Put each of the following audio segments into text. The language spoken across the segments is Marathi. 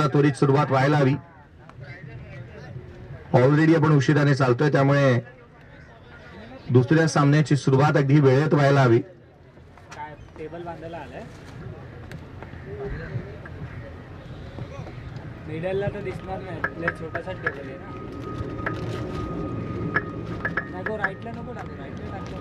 त्वरित सुरुवात व्हायला हवी. ऑलरेडी आपण उशिराने चालतोय, त्यामुळे दुसऱ्या सामन्याची सुरुवात अगदी वेळेत व्हायला हवी. टेबल बांधायला आलाय मिडलला तर दिसणार नाही, छोटासा टेबल आहे ना. नको राईटला, नको टाकू, राईटला टाकतो.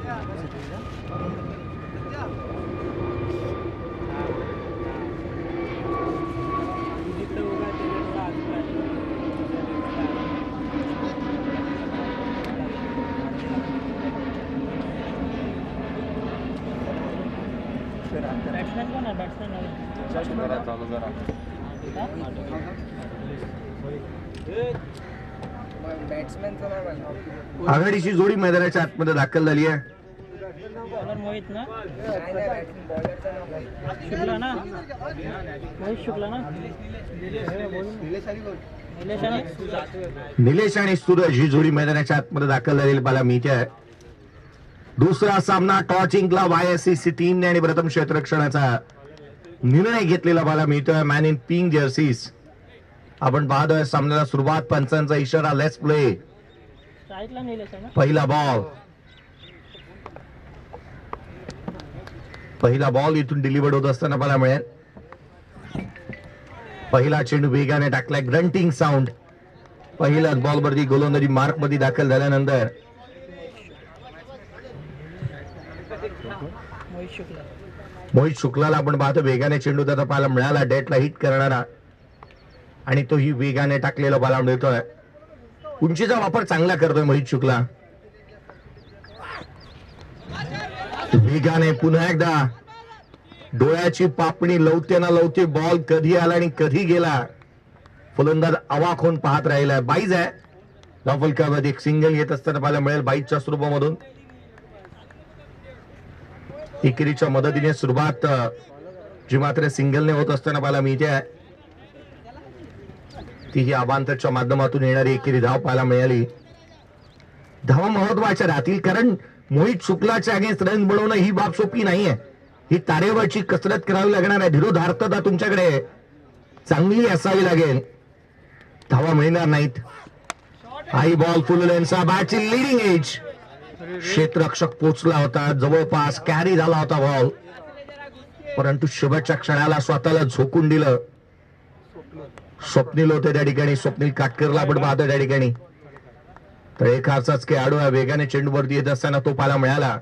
बॅट्समॅन कोण आहे? बॅट्समॅनचं नाव आघाडीची जोडी मैदानाच्या आतमध्ये दाखल झाली आहे. मोहित ना, शुक्ला ना, मोहित शुक्ला ना, निलेश आणि सूरज ही जोडी मैदानाच्या आतमध्ये दाखल झालेली पाहायला मिळते आहे. दुसरा सामना टॉस जिंकला YSC टीमने आणि प्रथम क्षेत्ररक्षणाचा निर्णय घेतलेला पाहायला मिळतोय. Man in pink jerseys. आपण पाहतोय सामन्याला सुरुवात, पंचांचा इशारा, लेट्स प्ले. पहिला बॉल इथून डिलिव्हर्ड होत असताना पाहायला मिळेल. पहिला चेंडू वेगाने टाकलाय, ग्रंटिंग साऊंड. पहिलाच बॉल वरती गोलंदाजी मार्क मध्ये दाखल झाल्यानंतर मोहित शुक्लाला आपण पाहतो वेगाने चेंडू त्याचा पाहायला मिळाला, डेटला हिट करणारा, आणि तो ही वेगाने टाकलेला पाहायला मिळतोय. उंचीचा वापर चांगला करतोय मोहित शुक्ला. वेगाने पुन्हा एकदा डोळ्याची पापणी लवते ना लवते, बॉल कधी आला आणि कधी गेला. फलंदाज अवाक होऊन पाहत राहिला. बाईज आहे धावफलकामध्ये एक सिंगल येत असताना पाहायला मिळेल बाईजच्या स्वरूपामधून. एकेरीच्या मदतीने सुरुवात जी मात्र सिंगलने होत असताना पाहायला मिळते, तीही अबांतरच्या माध्यमातून येणारी एकेरी धाव पाहायला मिळाली. धावा महत्वाच्या राहतील, कारण मोहित शुक्लाच्या अगेन्स्ट रन बनवणं ही बाब सोपी नाहीये. ही तारेवरची कसरत करावी लागणार आहे. धीरोधार्तता तुमच्याकडे चांगली असावी लागेल. धावा मिळणार नाहीत. हाई बॉल, फुल लेन्सचा बॅटची लिडिंग एज. क्षेत्ररक्षक पोचला होता, जवळपास कॅरी झाला होता बॉल, परंतु शेवटच्या क्षणाला स्वतःला झोकून दिलं. स्वप्नील होते त्या ठिकाणी, स्वप्नील काटकरला आपण पाहतो त्या ठिकाणी. तर एकाचाच खेळाडू वेगाने चेंडूवरती येत असताना तो पाहायला मिळाला.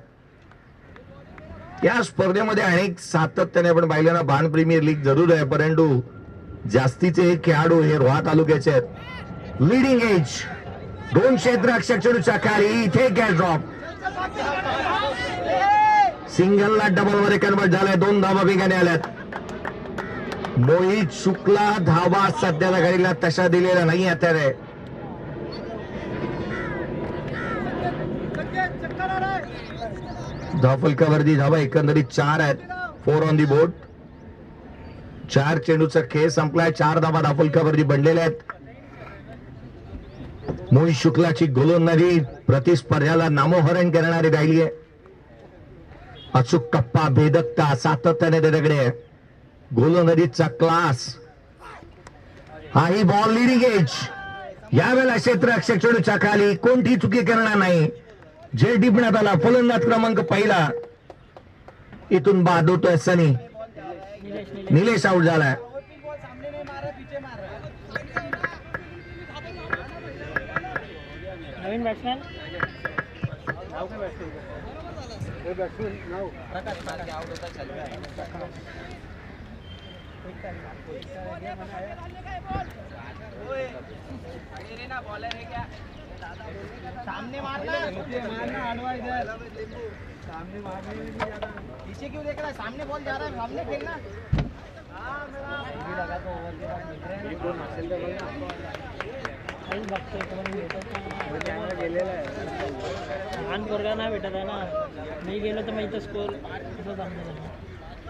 या स्पर्धेमध्ये अनेक सातत्याने आपण पाहिलं ना, बाण प्रीमियर लीग जरूर आहे, परंतु जास्तीचे खेळाडू हे रोहा तालुक्याचे आहेत. लिडिंग एज, दोन क्षेत्ररक्षक चेंडूच्या खाली, इथे कॅच ड्रॉप. सिंगलला डबल मध्ये कन्वर्ट झालाय. 2 धावा वेगाने आल्यात. मोहित शुक्ला धावा सध्याला घडीला तशा दिलेला नाही आता रे. धावफलकावरती धावा एकंदरीत 4 आहेत. 4 ऑन दी बोर्ड. 4 चेंडूचा खेळ संपलाय. 4 धावा धावफलकावरती बनलेल्या आहेत. मोहित शुक्लाची गोलंदाजी प्रतिस्पर्ध्याला नामोहरण करणारी राहिली आहे. अचूक टप्पा, भेदकता सातत्याने त्याच्याकडे. गोलंदाजीचा क्लास. हाही बॉल, लिडिंग एज. यावेळेला क्षेत्ररक्षक चेंडूच्या खाली, कोणती चुकी करणार नाही. जे टिपण्यात आला. फलंदाज क्रमांक पहिला इथून बाद होतोय सनी. निलेश आउट झालाय. नवीन बॅट्समॅन सामने मारना, सामने मारने पीछे क्यों देख रहा है? सामने बॉल जा रहा है, सामने खेलना. लहान पोरगा नाही भेटत आहे ना. मी गेलो तर मग इथं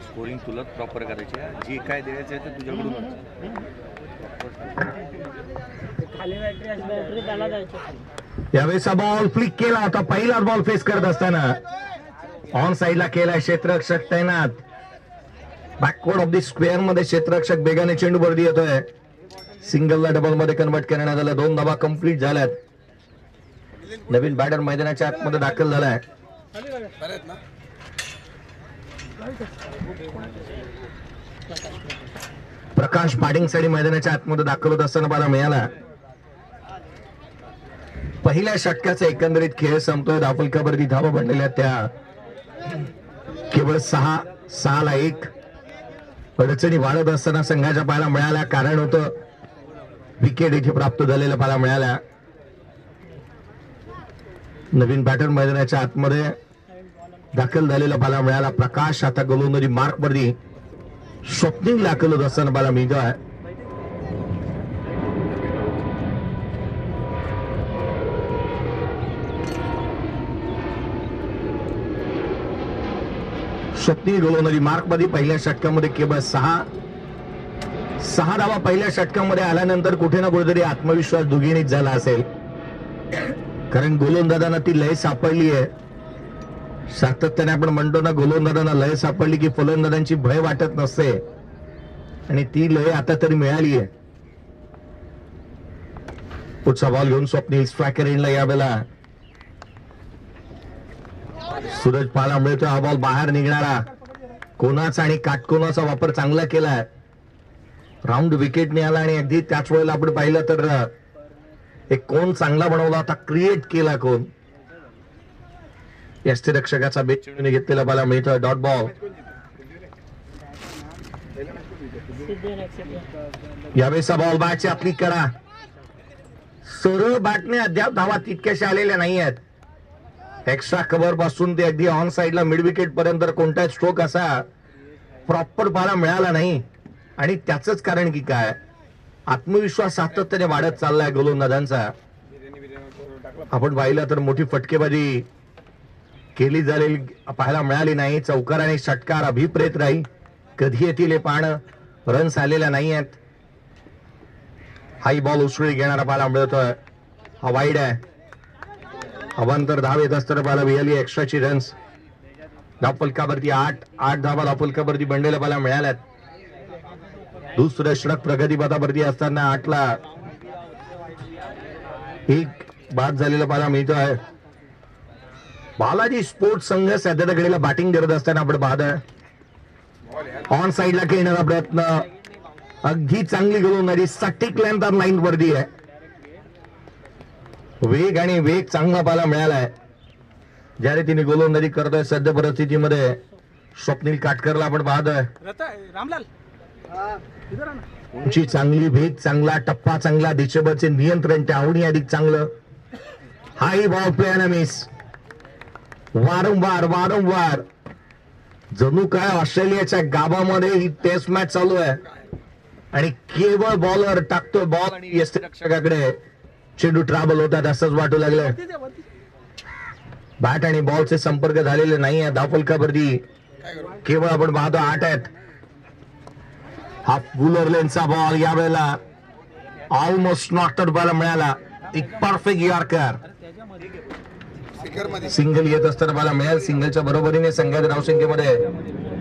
स्कोरिंग तुलाच प्रॉपर करायची आहे. जी काय द्यायचं आहे ते तुझ्याकडून. खाली बॅटरी त्याला द्यायची. यावेळेचा बॉल फ्लिक केला होता. पहिलाच बॉल फेस करत असताना ऑन साइडला केला. क्षेत्ररक्षक तैनात. बॅकवर्ड ऑफ द स्क्वेअर मध्ये क्षेत्ररक्षक वेगाने चेंडू वरती येतोय. सिंगलला डबल मध्ये कन्वर्ट करण्यात आलं. 2 धावा कंप्लीट झाल्यात. नवीन बॅटर मैदानाच्या आतमध्ये दाखल झालाय. प्रकाश बॅटिंगसाठी मैदानाच्या आतमध्ये दाखल होत असताना पाहायला मिळाला. पहिल्या षटकाचा एकंदरीत खेळ संपतोय. धावफलकावरती धावा बनलेल्या त्या केवळ 6-1. अडचणी वाढत असताना संघाच्या पाहायला मिळाल्या. कारण होतं विकेट इथे प्राप्त झालेल्या पाहायला मिळाल्या. नवीन बॅटर मैदानाच्या आतमध्ये दाखल झालेला पाहायला मिळाला. प्रकाश आता गोलंदाजी मार्क वरती स्वप्निल दाखल होत असताना पाहायला मिळतोय. स्वप्निल गोलंदाजी मार्क मध्ये पहिल्या षटकामध्ये केवळ 6 धावा पहिल्या षटकामध्ये आल्यानंतर कुठे ना कुठेतरी आत्मविश्वास दुगिणीत झाला असेल. कारण गोलंदाजांना ती लय सापडली आहे. सातत्याने आपण म्हणतो ना, गोलंदाजांना लय सापडली की फलंदाजांची भय वाटत नसते, आणि ती लय आता तरी मिळाली आहे. पुढचा बॉल घेऊन स्वप्नील स्ट्रायकर एंडला यावेळेला सूरज पाहायला मिळतो. हा बॉल बाहेर निघणारा. कोणाचा आणि काटकोनाचा वापर चांगला केलाय. राऊंड विकेट मिळाला आणि अगदी त्याच वेळेला आपण पाहिलं तर एक कोण चांगला बनवला होता, क्रिएट केला कोण. यष्टीरक्षकाचा बेट चिडून घेतलेला पाहायला मिळतोय. Dot ball. यावेळेचा बॉल बॅटची आपली करा. सरळ बॅटने अद्याप धावा तितक्याशा आलेल्या नाही आहेत. एक्स्ट्रा कव्हर पासून ते अगदी ऑन साइडला मिड विकेट पर्यंत कोणताच स्ट्रोक असा प्रॉपर पाहायला मिळाला नाही. आणि त्याच कारण की काय, आत्मविश्वास सातत्याने वाढत चाललाय गोलंदाजांचा. आपण पाहिलं तर मोठी फटकेबाजी केली झालेली पाहायला मिळाली नाही. चौकार आणि षटकार अभिप्रेत राहील. कधी येतील हे पाहणं. रन्स आलेल्या नाही आहेत. हाई बॉल उसळी घेणारा पाहायला मिळतोय. हा वाईड आहे. अवांतर धाव येत असताना पाहायला मिळाली एक्स्ट्राची रन्स. धावफलकावरती 8 धावा धावफलकावरती बनलेल्या पाहायला मिळाल्यात. दुसरं षटक प्रगतीपथावरती असताना 8ला 1 बाद झालेला पाहायला मिळतोय. बालाजी स्पोर्ट्स संघ सध्याकडे बॅटिंग करत असताना आपण पाहतोय. ऑन साइडला खेळणारा प्रयत्न. अगदी चांगली गोलंदाजी. सटीक लेंथ लाईन वरती आहे. वेग आणि वेग चांगला पाहायला मिळालाय ज्याने तिने गोलंदाजी करतोय. सध्या परिस्थितीमध्ये स्वप्नील काटकरला आपण पाहतोय. उंची चांगली, वेग चांगला, टप्पा चांगला, दिशेवरचे नियंत्रण त्याहूनही अधिक चांगलं. हाई बॉल प्ले आणि मिस. वारंवार जणू काय ऑस्ट्रेलियाच्या गाभामध्ये ही टेस्ट मॅच चालू आहे आणि केवळ बॉलर टाकतोय बॉल आणि यष्टीरक्षकाकडे चेंडू ट्रॅव्हल होतात असंच वाटू लागलंय. बॅट आणि बॉलचे संपर्क झालेले नाही आहे. धावफलकावरती केवळ आपण पाहतो 8 आहेत. हा बुलर लेनचा बॉल यावेळेला ऑलमोस्ट नॉट आउट पाहायला मिळाला. एक परफेक्ट यॉर्कर. सिंगल येत असताना पाहायला मिळाल. सिंगलच्या बरोबरीने संघाच्या धावसंख्येमध्ये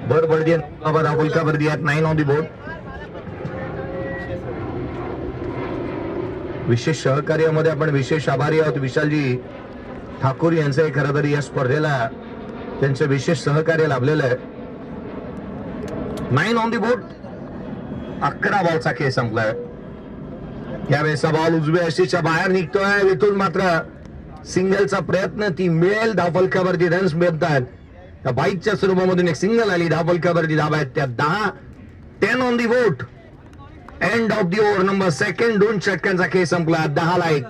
बडबडती धावफलकावरती आहेत. 9 ऑन दी बोर्ड. विशेष सहकार्यामध्ये आपण विशेष आभारी आहोत विशालजी ठाकूर यांचे. खरं तर या स्पर्धेला त्यांचे विशेष सहकार्य लाभलेलं आहे. 9 ऑन दी बोर्ड. 11 बॉलचा खेळ संपलाय. यावेळेचा बॉल उजव्या यष्टीच्या बाहेर निघतोय. इथून मात्र सिंगलचा प्रयत्न. ती मिळेल. धावफलकावरती रन्स मिळतात. त्या बाईकच्या स्वरूपामधून एक सिंगल आली. धावफलकावरती धावा आहेत त्या 10 on the board. End of the over number 2. 2 षटकांचा खेळ संपला. 10ला 1.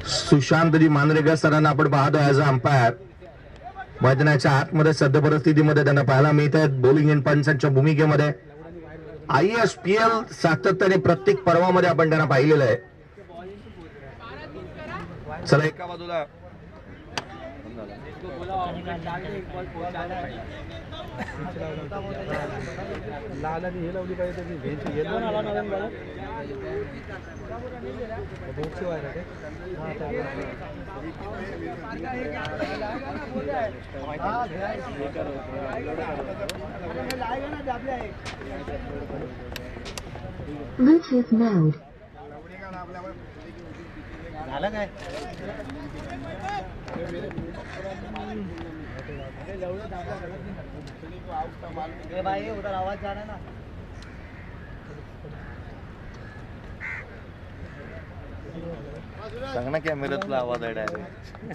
सुशांतजी मांजरेकर सरांना आपण पाहतो ऍज अ अंपायर. मैदानाच्या आतमध्ये सध्या परिस्थितीमध्ये त्यांना पाहायला मिळत आहेत बॉलिंग अँड पंचांच्या भूमिकेमध्ये. ISPL सातत्याने प्रत्येक पर्वामध्ये आपण त्यांना पाहिलेलं आहे. चला एका बाजूला लाल आणि हे लावली पाहिजे त्याची भेंच येलो आला नवीन बॉल बोटची वायर आहे Bluetooth mode. झालं काय ए भाई उधर आवाज जा रहा है ना सांग ना कॅमेऱ्यातला आवाज आहे डायरेक्ट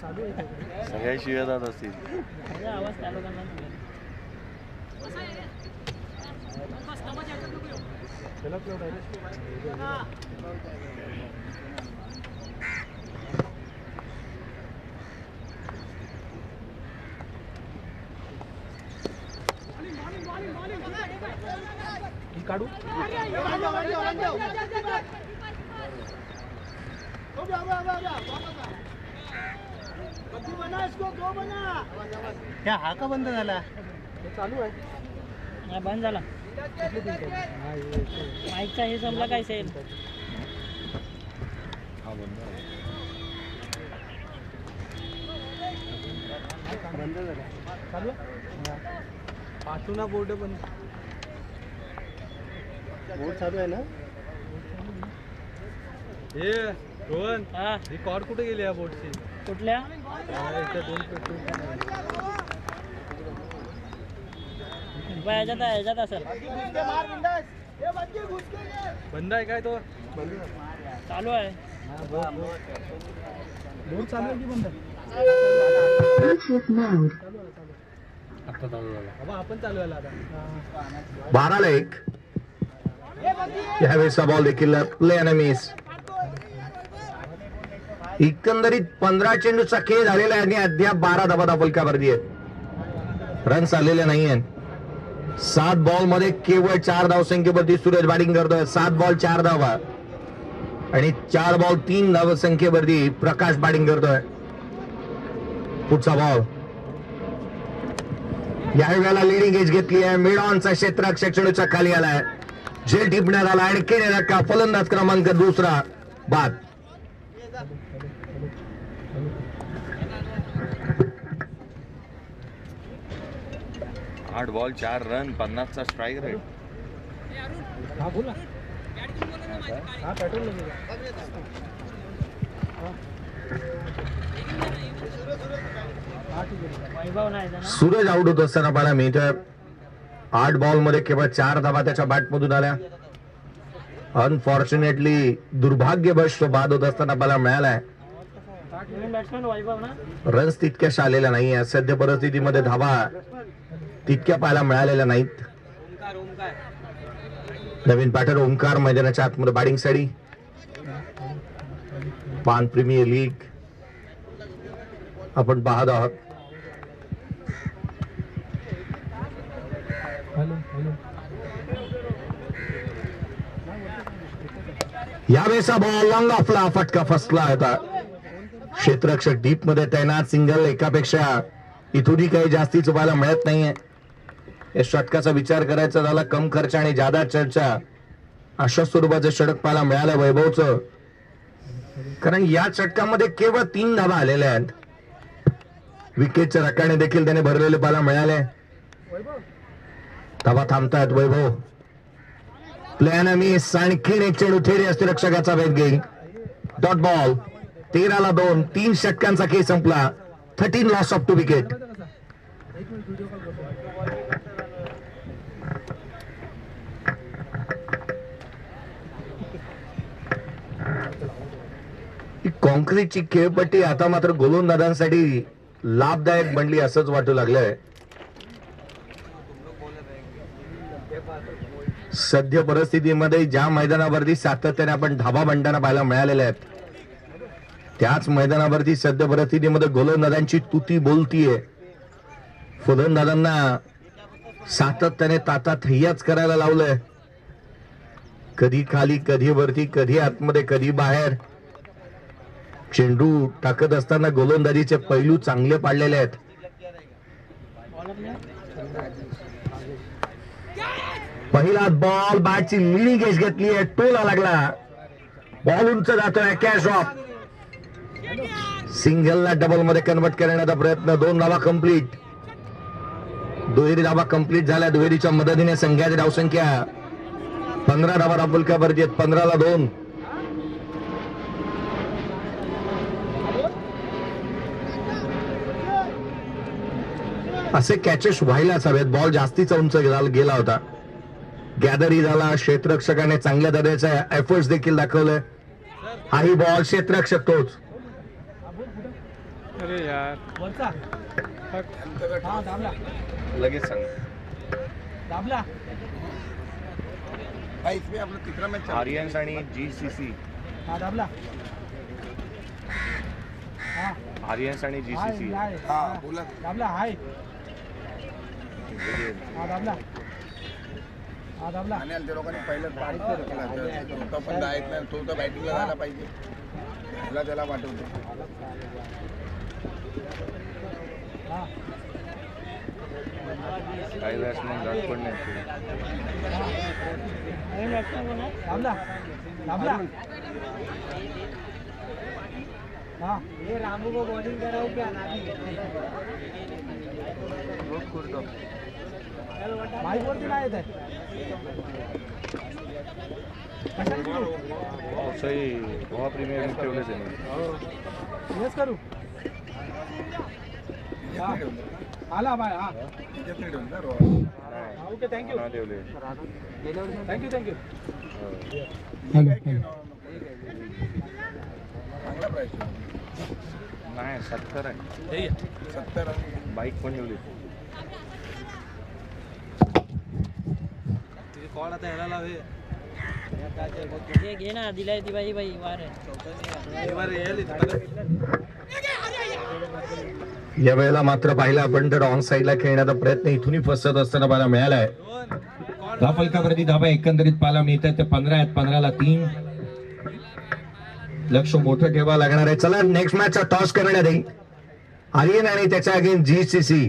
सगळ्या शिव्या जात असतील काढू क्या हा का बंद झाला हे चालू आहे बंद झाला माईकचा हे संपला काय सेल हा बंद आहे. बंद झाला चालू पाठवू ना बोर्ड पण बोर्ड चालू आहे ना हे रोहन हा ही कॉर्ड कुठे गेली या बोर्डची कुठल्या इथे दोन ह्याच्यात असेल बंद आहे काय तो चालू आहे बोर्ड चालू आहे की बंद Bluetooth mode. आता चालू झाला बाबा आपण चालू आहे आता 12-1. यावेळेसचा बॉल देखील प्ले आणि मिस. एकंदरीत 15 चेंडूचा खेळ झालेला आहे आणि अद्याप 12 धावा फलकावरती आहेत. रन्स आलेले नाही आहेत. 7 बॉल मध्ये केवळ 4 धावसंख्येवरती सूरज बॅटिंग करतोय. 7 बॉल 4 धावा आणि 4 बॉल 3 धावसंख्येवरती प्रकाश बॅटिंग करतोय. पुढचा बॉल या वेळेला लिडिंग एज घेतली आहे. मिड ऑनचा क्षेत्ररक्षक चेंडूच्या खाली आलाय. झेल टिपण्यात आला आणि केलेला का फलंदाज क्रमांक 2 बाद. आठ बॉल 4 रन 50चा स्ट्राईक रेट. हा बोला हा पेट्रोल लगेगा वैभव नाही ना सूरज आउट होत असताना पाहायला मिळतोय. 8 बॉल मध्ये केवळ 4 धावा त्याच्या बॅटमधून आल्या. अनफॉर्च्युनेटली दुर्भाग्यवश तो बाद होत असताना पाहायला मिळालाय. नवीन बॅट्समॅन वैभव ना रन्स तितक्याशा आलेल्या नाहीये. सध्या परिस्थितीमध्ये धावा तितक्या पाहायला मिळालेल्या नाहीत. नवीन बॅटर ओंकार मैदानाच्या आतमध्ये बॅटिंगसाठी. पान प्रीमियर लीग आपण पाहत आहोत. यावेळेचा बॉल लॉंग ऑफला फटका फसला होता. क्षेत्ररक्षक डीप मध्ये तैनात. सिंगल एकापेक्षा इथूनही काही जास्तीच व्हायला मिळत नाहीये. या षटकाचा विचार करायचा झाला कम खर्च आणि जादा चर्चा अशा स्वरूपाचं षटक पाहायला मिळालं वैभवचं. कारण या षटकामध्ये केवळ 3 धावा आलेल्या आहेत. विकेटच्या रकाने देखील त्याने भरलेले पाहायला मिळाले. धावा थांबतायत. वैभव प्लॅन मिस. आणखीन एक चेंडू थेट यष्टिरक्षकाचा वेध घेईल. Dot ball. 13ला 2. 3 षटकांचा खेळ संपला. 13 लॉस ऑफ 2 विकेट. कॉन्क्रीटची खेळपट्टी आता मात्र गोलंदाजांसाठी लाभदायक बनली असंच वाटू लागलंय. सध्या परिस्थितीमध्ये ज्या मैदानावरती सातत्याने आपण धाबा बनताना पाहायला मिळालेल्या आहेत त्याच मैदानावरती सध्या परिस्थितीमध्ये गोलंदाजांची तुती बोलतीये. फलंदाजांना सातत्याने तातात हैयाच करायला लावलंय. कधी खाली कधी वरती कधी आतमध्ये कधी बाहेर. चेंडू टाकत असताना गोलंदाजीचे पैलू चांगले पाडलेले आहेत. पहिला बॉल बॅटची लिडिंग एज घेतली आहे, टोला लागला, बॉल उंच जातोय, कॅश ऑफ. सिंगलला डबल मध्ये कन्वर्ट करण्याचा प्रयत्न, 2 धावा कंप्लीट. दुहेरी धावा कंप्लीट झाल्या. दुहेरीच्या मदतीने संघाची धावसंख्या 15 धावा धावफलकावरती आहेत, 15ला 2. असे कॅचेस व्हायलाच हवेत. बॉल जास्तीचा उंच गेला होता, गॅदरही झाला. क्षेत्ररक्षकाने चांगल्या दर्जाचे एफर्ट्स देखील दाखवले. हाही बॉल क्षेत्ररक्षक तोच. अरे यार वरचा हा दाबला लगेच सांग. दाबला आर्यन्स आणि GCC. हा दाबला हा आर्यन्स आणि GCC. हाय दाबला हाय हा दाबला हा दाबला आणि त्या लोकांनी पहिलं पाडीच केलं, तो पण डायरेक्ट नाही, तो तर बॅटिंगला जायला पाहिजे, ह्याला त्याला पाठवतो. हा काही बॅट्समन रन पण नाही. दाबला दाबला हा ये रामू को बॉलिंग कराओ क्या नादी बाईक वरती नाही येत आहे. पावसाळी गोवा प्रीमियर लीग ठेवलेच आहे. येस करू हा. आला बाय हा ओके थँक्यू ठेवले. Thank you thank you. चांगला प्राईस नाही 70 आहे. 70. बाईक पण ठेवली. कॉल आता ह्याला लावे घे ना, दिलाय ती बाई बाई वार या वेळेला मात्र पाहिलं आपण तर ऑन साईडला खेळण्याचा प्रयत्न इथूनही फसत असताना पाहायला मिळालाय. धावफलकावरती धाबा एकंदरीत पाहायला मिळत आहेत, ते 15 आहेत, 15ला 3. लक्ष मोठं ठेवावं लागणार आहे. चला नेक्स्ट मॅचचा टॉस करण्यात येईल. आर्यन आणि त्याच्या अगेन्स्ट GCC.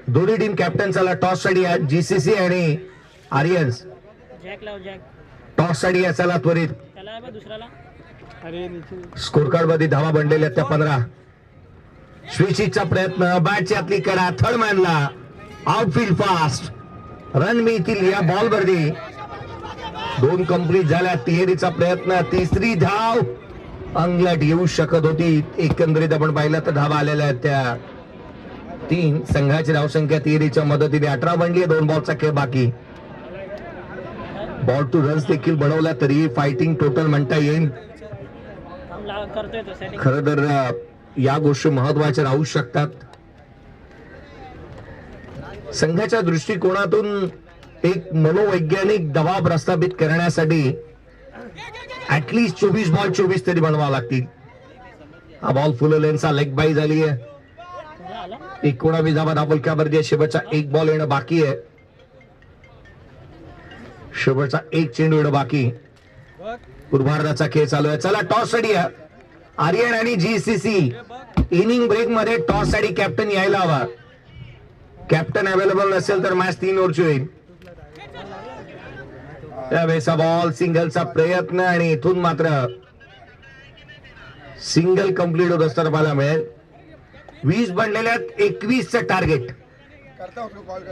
दोन्ही टीम कॅप्टन. चला टॉस साठी GCC आणि आर्यन्स. जॅक लाव जॅक टॉस साठी चला त्वरित. त्याला आहे बा दुसऱ्याला. अरे नीचे स्कोर कार्ड मध्ये धावा बनलेल्या त्या 15. स्विचिंगचा प्रयत्न, बॅटची आतली कडा, थर्ड मॅनला आउटफील्ड फास्ट. रन मिळतील या बॉल वरती. 2 कंप्लीट झाल्या. तिहेरीचा प्रयत्न, तिसरी धाव अंगलट येऊ शकत होती. एकंदरीत आपण पाहिलं तर धावा आलेल्या आहेत त्या 3. संघाची धावसंख्या तिहेरीच्या मदतीने 18 बनली. 2 बॉलचा खेळ बाकी. बॉल टू रन्स देखील बनवला तरी फायटिंग टोटल म्हणता येईल. करतोय तो सेटिंग. खरं तर या गोष्टी महत्वाच्या राहू शकतात. संघाच्या दृष्टिकोनातून एक मनोवैज्ञानिक दबाव प्रस्थापित करण्यासाठी ऍटलीस्ट 24 बॉल 24 तरी बनवावं लागतील. हा बॉल फुल लेनचा लेग बाय झाली आहे. 19 धावा धावफलकावरती. शेवटचा 1 बॉल येणं बाकी आहे. शेवटचा 1 चेंडू येणं बाकी. पूर्वार्धाचा खेळ चालू आहे. चला टॉस साठी आर्यन आणि GCC. इनिंग ब्रेक मध्ये टॉस साठी कॅप्टन यायला हवा. कॅप्टन अवेलेबल नसेल तर मॅच 3 ओव्हरची होईल. त्यावेळेचा बॉल, सिंगलचा प्रयत्न आणि इथून मात्र सिंगल कंप्लीट होत असताना पाहायला मिळेल. 20 बनलेल्या 21चं टार्गेट.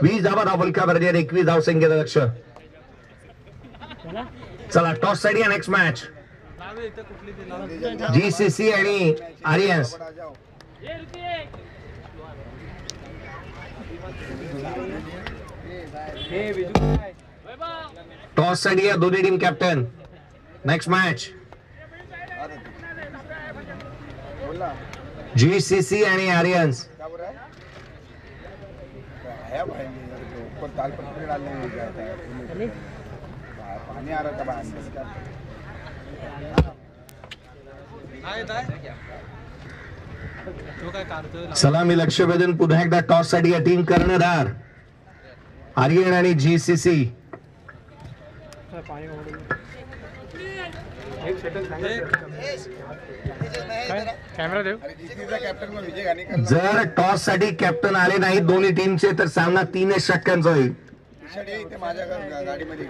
20 धावा धावफलकावरती, 21 धावसंख्येचं लक्ष. चला टॉस साठी नेक्स्ट मॅच GCC आणि आर्यन्स. टॉस साठी दोन्ही team captain. Next match GCC आणि आर्यन्स. ऊपर तालपत्री डालने जाता है, पानी आ रहा था बाहर. चला मी लक्ष वेधून पुन्हा एकदा टॉस साठी या टीम कर्णधार आर्यन आणि GCC. कॅमेरा देऊ. अरे जिंकणीचा कॅप्टन मग विजय घाणेकर जर टॉस साठी कॅप्टन आले नाही दोन्ही टीमचे तर सामना 3 षटकांचा होईल. टी-शर्ट आहे इथे माझ्या गाडीमध्ये.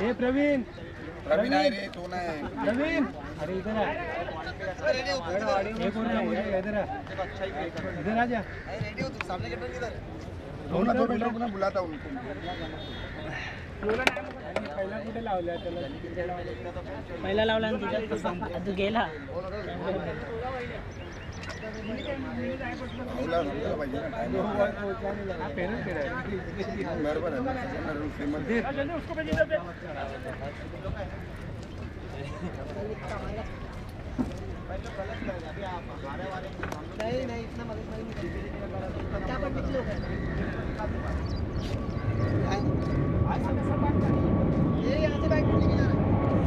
हे प्रवीण रवी नाही रे, तो नाही. प्रवीण अरे इधर आ. ये कौन है? इधर आ. इधर आ जा. रेडी हो तू सामने कैप्टन किधर है? तो ना, तो लोग ना बुलाता उनको. पहिला कुठे लावल्या त्याला? पहिला लावला आणि तिच्यात आता गेला. भाऊला समजायला पाहिजे ना time. हा पेनच केलाय. बरोबर आहे ना, famous. नहीं नहीं इतना मदद नहीं क्या पर पिछले हो ये यहाँ से बैट लेके जा रहा है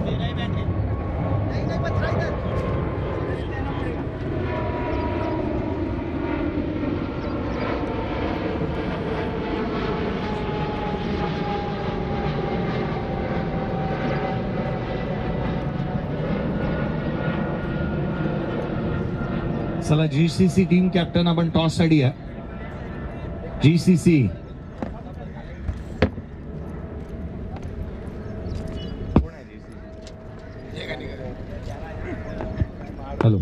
मेरा ही बैट है नहीं नहीं मत रहा इधर चला जीसीसी टीम कॅप्टन आपण टॉस साठी आहे. जीसीसी विजय घाणेकर. हॅलो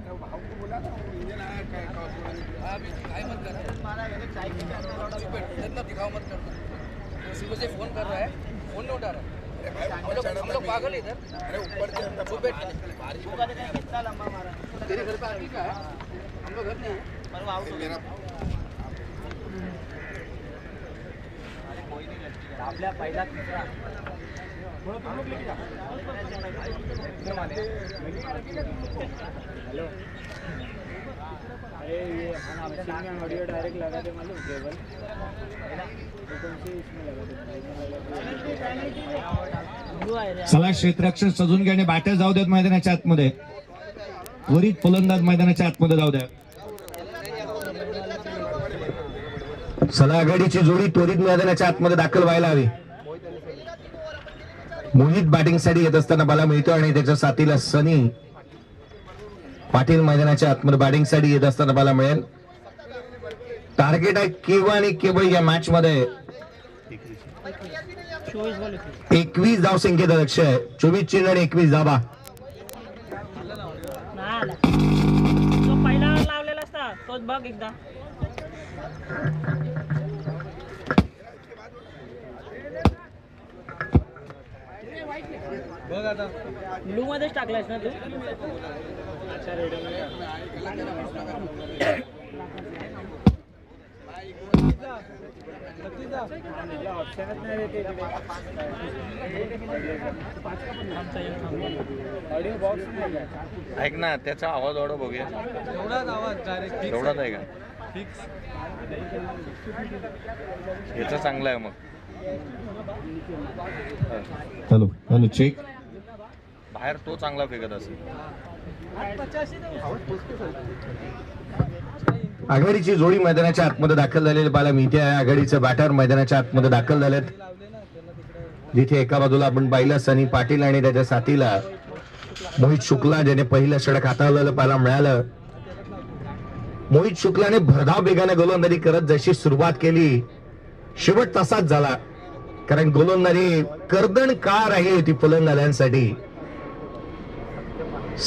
भाऊ को बोला था वो इंडियन आया क्या टॉस में. अभी दिखाई मत कर. मारा ये चाय के इतना दिखाओ मत करना. उसी वजह से फोन कर रहा है, फोन नहीं उठा रहा. हम लोग पागल इधर. अरे ऊपर से अंदर वो बैठ बारिश होगा देखा कितना लंबा मारा तेरे घर पे आगे का है, हम लोग घर नहीं है. पर वो आउट मेरा आपल्या पहिला तिसरा अरे ये हम मशीन में ऑडियो डायरेक्ट लगा दे मालूम केबल. कौन सी इसमें लगा दे. ब्लू आहे रे. चला क्षेत्ररक्षण सजून घ्या आणि बॅटर जाऊ देत मैदानाच्या आतमध्ये. त्वरित फलंदाज मैदानाच्या आतमध्ये जाऊ द्या. चला आघाडीची जोडी त्वरित मैदानाच्या आतमध्ये दाखल व्हायला हवी. मोहित बॅटिंग साठी येत असताना बाला मिळतो आणि त्याच्या साथीला सनी पाटील मैदानाच्या आतमध्ये बॅटिंग साठी येत असताना बाला मिळेल. टार्गेट आहे केवळ आणि केवळ या मॅच मध्ये 24 बॉल होते. 21 धाव संख्येचा लक्ष आहे. 24 चिन्ह आणि 21 धाबा. नाही आला. तो पहिला लावलेला असता तोच बघ एकदा. बघ आता. ब्लू मध्येच टाकलायस ना तू. अच्छा रेडिओ मध्ये. ऑप्शनच नाही देते ऑडिओ बॉक्स नाही का. ऐक ना त्याचा आवाज वाढव बघूया. एवढाच आवाज डायरेक्ट एवढाच आहे का? फिक्स. याचा चांगला आहे मग. Hello hello check. बाहेर तो चांगला फेकत असेल. आघाडीची जोडी मैदानाच्या आतमध्ये दाखल झालेली पाहायला मिळते आहे. आघाडीचे बॅटर मैदानाच्या आतमध्ये दाखल झालेत. जिथे एका बाजूला आपण पाहिलं सनी पाटील आणि त्याच्या साथीला मोहित शुक्ला ज्याने पहिलं षटक हाताळलेलं पाहायला मिळालं. मोहित शुक्लाने भरधाव वेगाने गोलंदाजी करत जशी सुरुवात केली शेवट तसाच झाला. कारण गोलंदाजी कर्दनकार आहे होती फलंदाजांसाठी.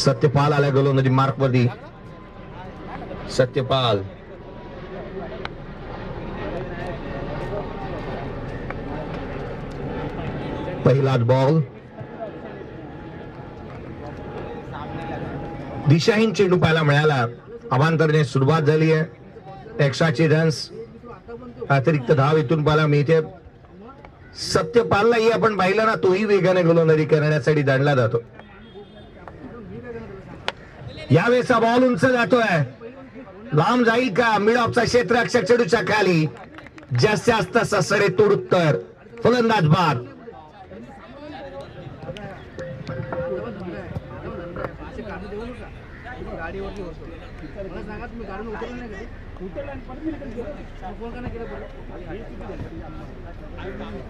सत्यपाल आला गोलंदाजी मार्कवरती. सत्यपाल पहिलाच बॉल. दिशाहीन चेंडू पाहायला मिळाला. अवांतरने सुरुवात झाली आहे. एक्स्ट्राचे रन्स अतिरिक्त धाव इथून पाहायला मिळते. सत्यपाललाही आपण पाहिलं ना तोही वेगाने गोलंदाजी करण्यासाठी दांडला जातो. यावेळेचा बॉल उंच जातोय. लांब जाईल का? मिड ऑफचा क्षेत्ररक्षक चेंडूच्या खाली. जास्तीत जास्त ससरे तोडुत्तर फलंदाज बाद. फोन का नाही केला बरं?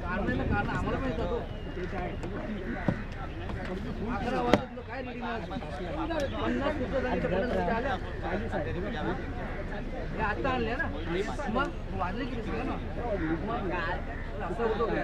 कारण ना कारण आम्हाला पण येतो 11 वाजता काय रेडी नाही 50 मिनिटं झाली तर 50 मिनिटं आल्या हे आता आणले ना मग वाजले किती सगळं ना मग असं होतो काय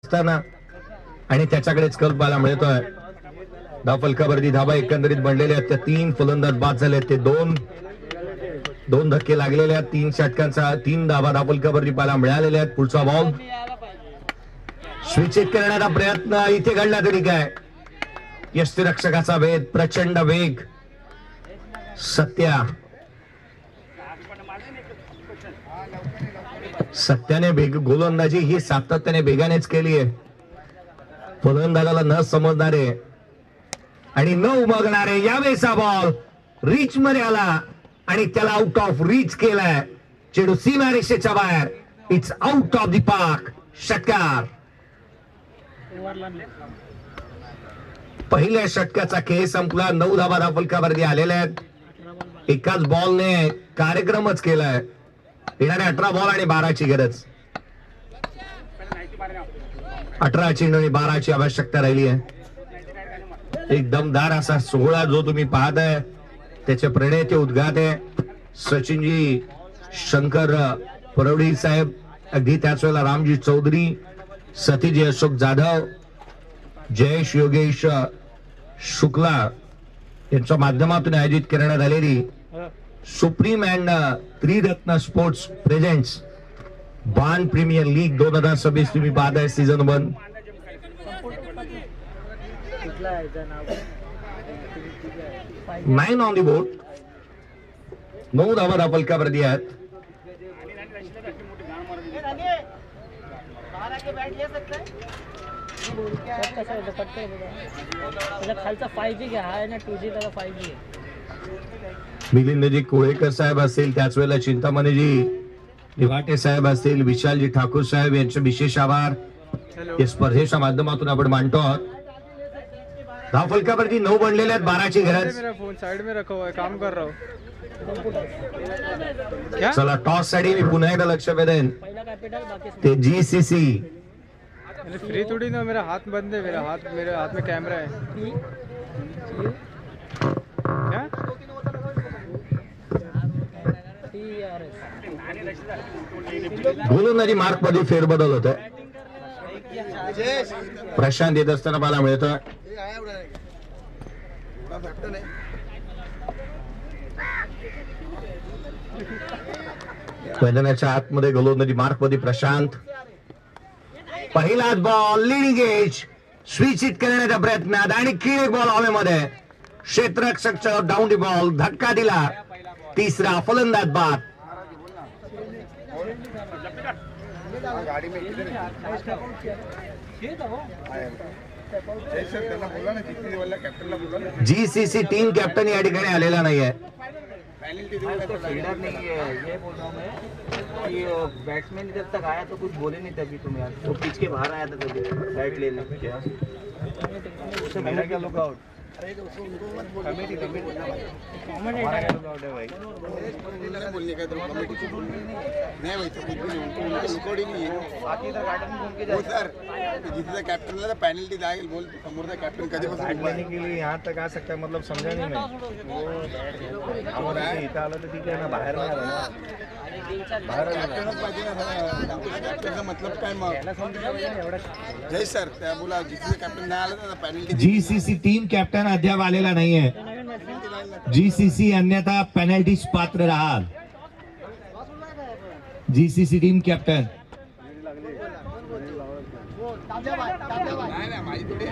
असताना आणि त्याच्याकडेच कल पाहायला मिळतोय. धाव फलकावरती धाबा एकंदरीत बनलेले आहेत. त्या 3 फलंदाज बाद झाले ते दोन धक्के लागलेले आहेत. 3 षटकांचा 3 धाबा धाव फलकावरती पाहायला मिळालेले आहेत. पुढचा बॉल स्विचित करण्याचा प्रयत्न इथे घडला तरी काय यष्टिरक्षकाचा वेग प्रचंड वेग. सत्याने गोलंदाजी ही सातत्याने वेगानेच केली आहे. फलंदाजाला न समजणारे आणि न उमगणारे यावेळेचा बॉल रीच मध्ये आला आणि त्याला आउट ऑफ रीच केलाय. चेडू सीमारेषेच्या बाहेर. It's out of the park. षटकार. पहिल्या षटकाचा खेळ संपला. 9 धावा धाव फलकावरती आलेल्या आहेत. एकाच बॉलने कार्यक्रमच केलाय. येणाऱ्या 18 बॉल आणि 12ची गरज. 18 चेंडू आणि 12ची आवश्यकता राहिली आहे. एक दमदार असा सोहळा जो तुम्ही पाहताय त्याचे प्रणेते उद्घात आहे सचिनजी शंकर परवडी साहेब. अगदी त्याच वेळेला रामजी चौधरी, सतीजी अशोक जाधव, जयेश योगेश शुक्ला यांच्या माध्यमातून आयोजित करण्यात आलेली सुप्रीम अँड त्रिरत्न स्पोर्ट्स प्रेझेंट्स बान प्रीमियर लीग 2026 तुम्ही पाहताय season 1. Nine on the board. 9 धावा धाव फलकावरती आहेत. खालचा 5G घ्या हा ना 2G त्याला 5G आहे. मिलिंदजी कोळेकर साहेब असेल त्याच वेळेला चिंतामणीजी दिवाटे साहेब असतील, विशालजी ठाकूर साहेब यांचे विशेष आभार या स्पर्धेच्या माध्यमातून आपण मानतो आहोत. धावफलकावरती 9 बनलेले आहेत, 12ची गरज. मेरा फोन साइड में रखा हुआ है, काम कर रहा हूँ. क्या चला टॉस साठी मी पुन्हा एकदा लक्ष वेधेन पहिला कॅपिटल बाकी ते GCC. फ्री थोड़ी ना, मेरा हाथ बंद है, मेरे हाथ में कैमरा है. क्या गोलंदाजी मार्क मध्ये फेरबदल होत आहे. प्रशांत येत असताना पाहायला मिळतं. मैदानाच्या आतमध्ये गोलंदाजी मार्क मध्ये प्रशांत. पहिलाच ball leading age switch hit करण्याच्या प्रयत्नात आणि किळी बॉल हवेमध्ये. क्षेत्ररक्षकच्या डाऊन दी बॉल धक्का दिला. तिसरा फलंदाज बाद. GCC टीम कॅप्टन या ठिकाणी आलेला नाहीये. फील्डर नहीं है, ये बोल रहा हूँ मैं कि बैट्समैन जब तक आया तो कुछ बोले नहीं तभी तुम यार, तो पिच के बाहर आया था कभी बैट लेने क्या उसे मेरा क्या लुकआउट. कमेटी हमारा क्या लुकआउट है भाई. बोलने का तो कमेटी को बोलने नहीं भाई, तो कुछ भी नहीं, उनको लुकआउट ही नहीं है. बाकी इधर गार्डन में घूम के हो जाए सर, जिथे कॅप्टनला पेनल्टी जाईल बोल, समोरचा कॅप्टन कधीपासून उभा आहे. के लिए यहाँ तक आ सकता है, मतलब समझा नहीं मैं. वो इथं आलं तर ठीक आहे ना, बाहेर नाही आलं ना. कॅप्टनच पाहिजे ना. कॅप्टनचा मतलब काय मग. जय सर त्या बोला, जिथे कॅप्टन नाही आलं ना पेनल्टी. GCC टीम कॅप्टन अद्याप आलेला नाहीये. GCC अन्यथा पेनल्टीज पात्र राहाल. GCC टीम कॅप्टन नाही नाही, माझी थोडी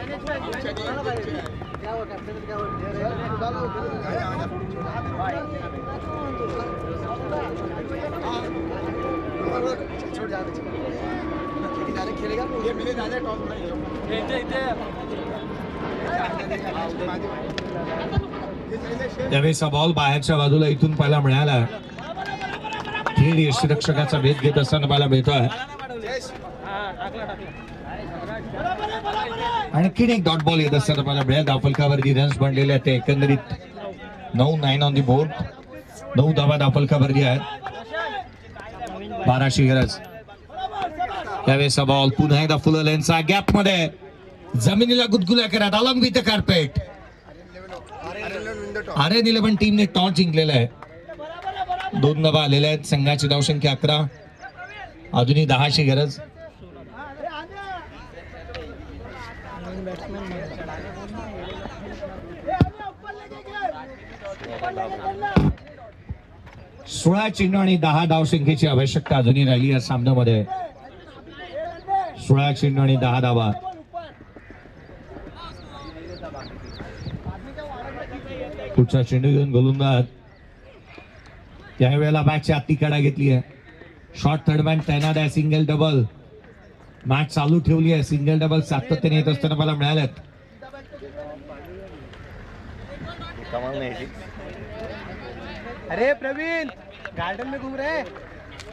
ये मेरे दादा टॉस त्यावेळेस हा बॉल बाहेरच्या बाजूला इथून पाहायला मिळाला. थेट यष्टिरक्षकाचा भेद घेत असताना पाहायला मिळतोय. आणखीन एक डॉट बॉल येत असताना पाहायला मिळेल. धावफलकावरती रन्स बनलेले आहेत ते एकंदरीत 9 ऑन दी बोर्ड. 9 धावा धावफलकावरती आहेत, 12ची गरज. त्यावेळेस हा बॉल पुन्हा एकदा फुल लेनचा गॅप मध्ये जमिनीला गुदगुल्या करत along with the carpet. RN11 टीमने टॉस जिंकलेला आहे. 2 धावा आलेल्या आहेत. संघाची धावसंख्या 11, अजूनही 10ची गरज. सोळा चेंडू आणि 10 धावसंख्येची आवश्यकता अजूनही राहिली या सामन्यामध्ये. 16 चेंडू आणि 10 धावा. पुढचा चेंडू घेऊन गोलंदाज. त्यावेळेला मॅचची आत्ती कडा घेतली आहे. शॉर्ट थर्डमॅन तैनात आहे. सिंगल डबल मॅच चालू ठेवली आहे. सिंगल डबल सातत्याने येत असताना मला मिळाल्यात. कमाल नहीं थी. अरे प्रवीण गार्डन में घूम रहे हैं.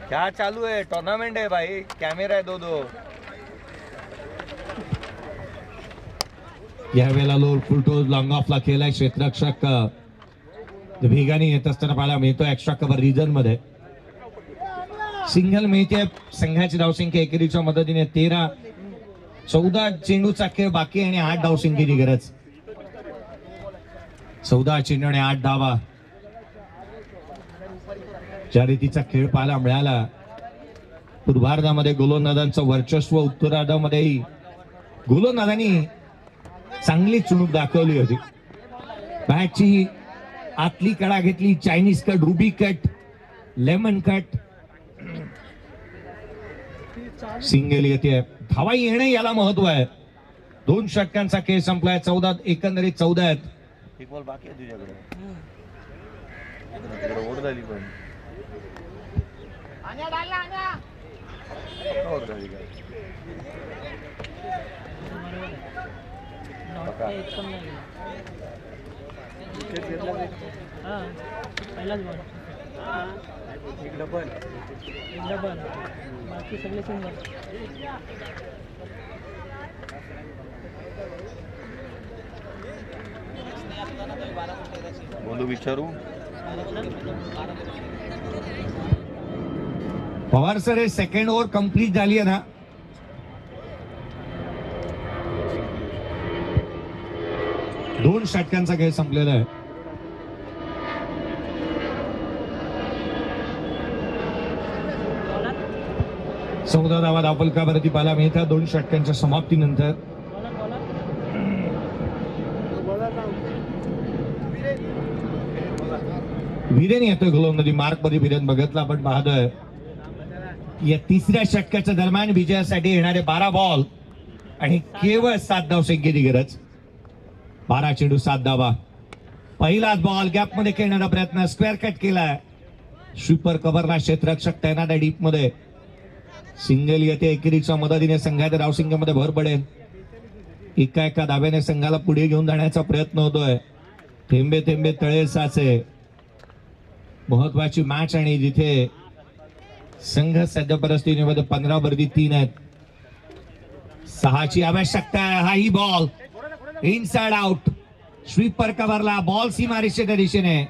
क्या चालू है, टूर्नामेंट है भाई, कैमरा है 2-2. यावेळेला लोर फुलटोज लॉंग ऑफला केलाय. क्षेत्ररक्षक वेगाने येत असताना पाहायला मिळतो एक्स्ट्रा कव्हर रिजन मध्ये. सिंगल मिळते. संघाची धावसंख्या एकेरीच्या मदतीने 13. 14 चेंडूचा खेळ बाकी आणि 8 धावसंख्येची गरज. 14 चेंडू आणि 8 धावा. ज्या रीतीचा खेळ पाहायला मिळाला. पूर्वार्धामध्ये गोलंदाजांचं वर्चस्व, उत्तरार्धामध्येही गोलंदाजांनी चांगली चुणूक दाखवली होती. बॅटची आतली कडा घेतली. Chinese cut, ruby cut, lemon cut. Single येते. धावा येणे याला महत्व आहे. 2 षटकांचा खेळ संपलाय. 14 एकंदरीत 14 आहेत. एक बॉल बाकी आहे तुझ्याकडे. तिकडे ओढ झाली पण. ओढ झाली काय. एकदम नाही. हा पहिलाच बॉल. एक डबल बाकी सगळे सिंगल. बोलू विचारू पवार सर, हे सेकंड ओव्हर कंप्लीट झाली आहे ना? दोन षटकांचा खेळ संपलेला आहे. चौदा धावा धावफलकावरती पाहायला मिळतात 2 षटकांच्या समाप्तीनंतर. विरेन येतोय गोलंदाजी मार्कमध्ये. विरेन बघितला आपण पाहतोय या तिसऱ्या षटकाच्या दरम्यान विजयासाठी येणारे 12 बॉल आणि केवळ 7 धाव संख्येची गरज. 12 चेंडू 7 धावा. पहिलाच बॉल गॅप मध्ये खेळण्याचा प्रयत्न, स्क्वेअर कट केलाय. स्वीपर कव्हरला क्षेत्ररक्षक तैनात आहे डीप मध्ये. सिंगल येते एकेरीच्या मदतीने संघाच्या धावसंख्येमध्ये भर पडेल. एका धाव्याने संघाला पुढे घेऊन जाण्याचा प्रयत्न होतोय. थेंबे थेंबे तळे साचे. महत्वाची मॅच आणि जिथे संघ सध्या परिस्थितीमध्ये 15 वरती 3 आहेत. 6ची आवश्यकता आहे. हाही बॉल इनसाइड आउट. स्वीपर कव्हरला बॉल सीमारेषेच्या दिशेने.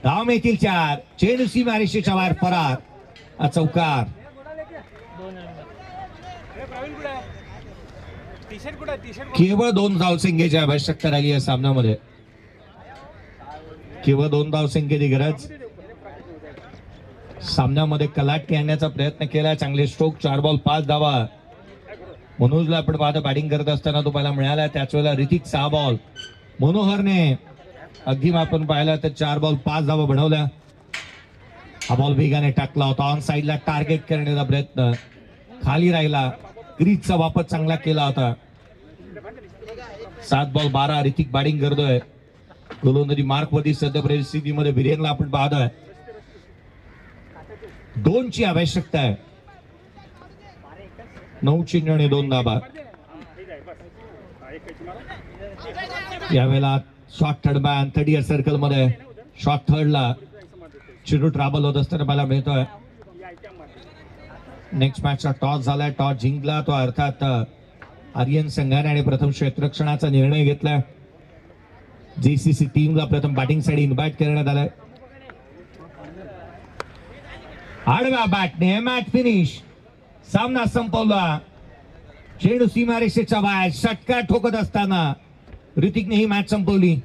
धाव मिळतील 4. चेंडू सीमारेषेच्या बाहेर फरार. चौकार. केवळ 2 धावसंख्येची आवश्यकता राहिली या सामन्यामध्ये. केवळ 2 धावसंख्येची गरज. सामन्यामध्ये कलाटणी आणण्याचा प्रयत्न केला. चांगले स्ट्रोक. 4 बॉल 5 धावा. मनोजला आपण पाहतो बॅटिंग करत असताना तो पाहायला मिळाला. त्याच वेळेला ऋतिक 6 बॉल. मनोहरने अगदी आपण पाहिला तर 4 बॉल 5 धावा बनवल्या. हा बॉल वेगाने टाकला होता. ऑन साइडला टार्गेट करण्याचा प्रयत्न खाली राहिला. क्रीजचा वापर चांगला केला होता. 7 बॉल 12. ऋतिक बॅटिंग करतोय. गोलंदाजी मार्कवरती सध्या परिस्थितीमध्ये विरेनला आपण पाहतोय. 2ची आवश्यकता आहे. 9 चेंडू आणि 2 धावा. यावेळेला शॉर्ट थर्ड मॅन 30 सर्कल मध्ये. शॉर्ट थर्डला चेंडू ट्रॅव्हल होत असताना मला मिळतोय. नेक्स्ट मॅचचा टॉस झालाय. टॉस जिंकला तो अर्थात आर्यन संघाने आणि प्रथम क्षेत्ररक्षणाचा निर्णय घेतलाय. जेसीसी टीमला प्रथम बॅटिंग साठी इन्व्हाइट करण्यात आलाय. आडव्या बॅटने मॅच फिनिश. सामना संपवला. चेंडू सीमारेषेच्या बाहेर. षटकार ठोकत असताना ऋतिकने ही मॅच संपवली.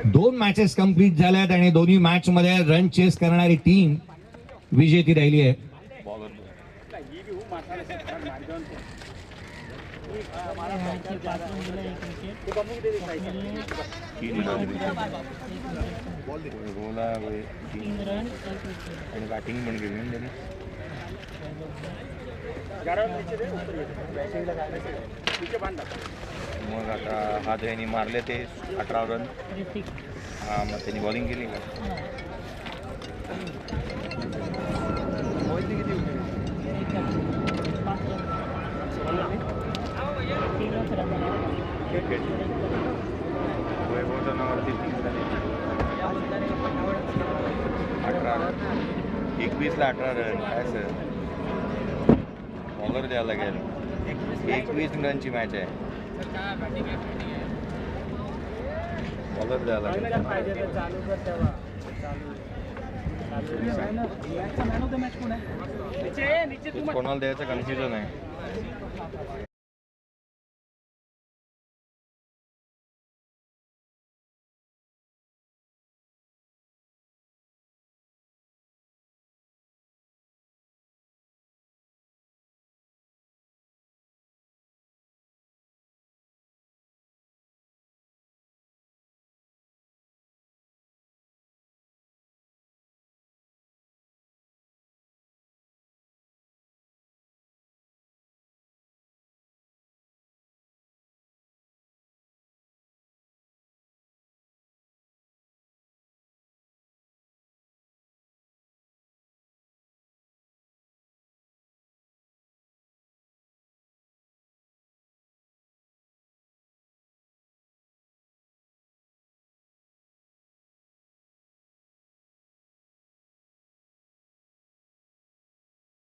दोन मॅचेस कंप्लीट झाल्यात आणि दोन्ही मॅच मध्ये रन चेस करणारी टीम विजेती राहिली आहे. आणि बॅटिंग पण केली त्यांनी. मग आता हा त्यांनी मारले ते 18 रन. हा मग त्यांनी बॉलिंग केली का? वैभवजनावरती 18 रन. 21ला 18 रन. काय सर बॉलर द्यायला लागेल. 21 रनची मॅच आहे. बॉलर द्यायला लागेल. कोणाला द्यायचं कन्फ्युजन आहे.